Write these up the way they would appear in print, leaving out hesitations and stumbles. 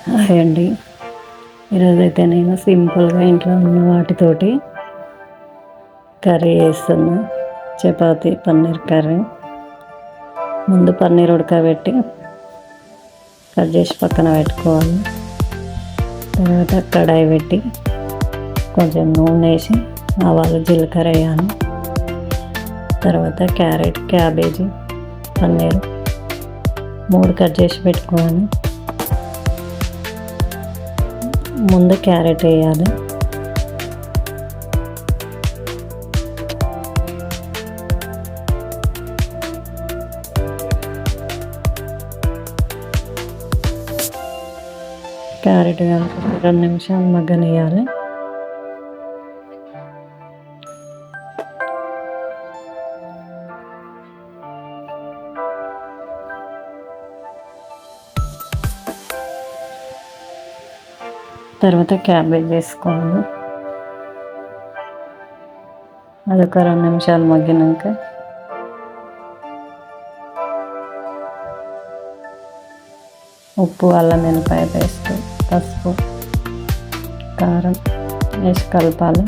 Hi అండి. ఈరోజైతే నేను సింపుల్గా ఇంట్లో ఉన్న వాటితోటి కర్రీ చేస్తున్నా. చపాతి పన్నీర్ కర్రీ. ముందు పన్నీర్ ఉడకబెట్టి కట్ చేసి పక్కన పెట్టుకోవాలి. తర్వాత కడాయి పెట్టి కొంచెం నూనె వేసి ఆవాలు జీలకర్ర వేయాలి. తర్వాత క్యారెట్, క్యాబేజీ, పన్నీర్ 3 కట్ చేసి పెట్టుకోవాలి. ముందు క్యారెట్ వేయాలి. క్యారెట్ కనుక 2 నిమిషాలు మగ్గనియాలి. తర్వాత క్యాబేజ్ వేసుకోవాలి. అదొక 2 నిమిషాలు మగ్గినాక ఉప్పు, అల్లం వెల్లిపాయ పేస్ట్, పసుపు, కారం వేసి కలపాలి.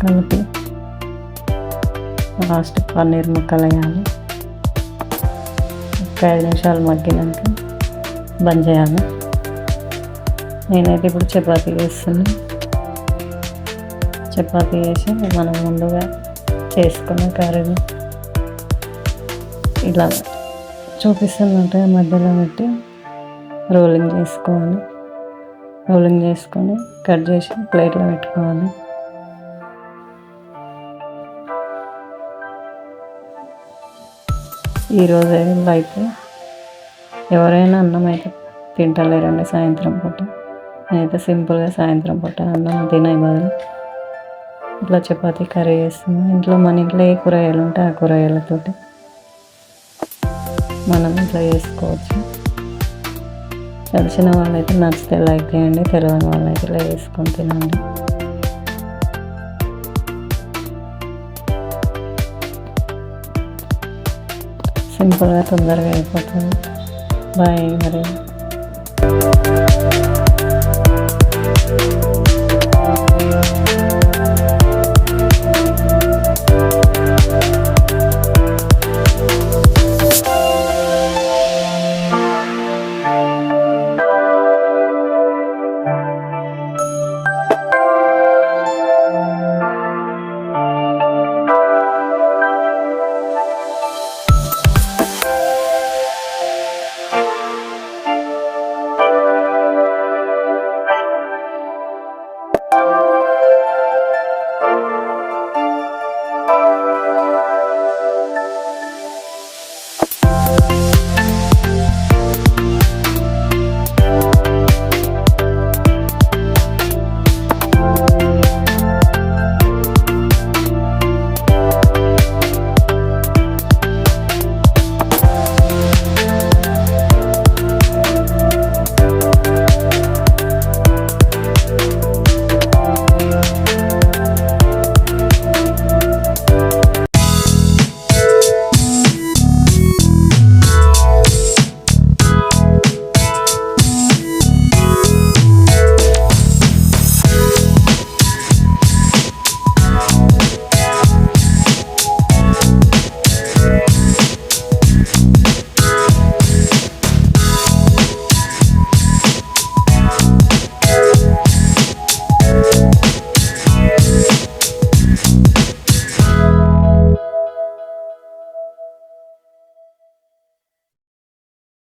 కలిపి లాస్ట్ పన్నీర్ ముక్కలు వేయాలి. ఒక 5 నిమిషాలు మగ్గినాక బంద్ చేయాలి. నేనైతే ఇప్పుడు చపాతీ వేస్తున్నాను. చపాతీ వేసి మనం ముందుగా చేసుకున్న కర్రీని ఇలా చూపిస్తున్నట్టు మధ్యలో పెట్టి రోలింగ్ చేసుకోవాలి. రోలింగ్ చేసుకొని కట్ చేసి ప్లేట్లో పెట్టుకోవాలి. ఈరోజు అయితే ఎవరైనా అన్నం అయితే తింటలేరండి సాయంత్రం పూట. నేనైతే సింపుల్గా సాయంత్రం పూట అన్నం తినే బదులు ఇట్లా చపాతీ కర్రీ చేస్తున్నాను. మన ఇంట్లో ఏ కూరగాయలు ఉంటే ఆ కూరగాయలతోటి మనం ఇట్లా చేసుకోవచ్చు. తెలిసిన వాళ్ళైతే నచ్చితే లైక్ చేయండి, తెలియని వాళ్ళైతే ఇలా వేసుకొని తినండి. సింపుల్గా తొందరగా అయిపోతుంది. బాయ్ మరి.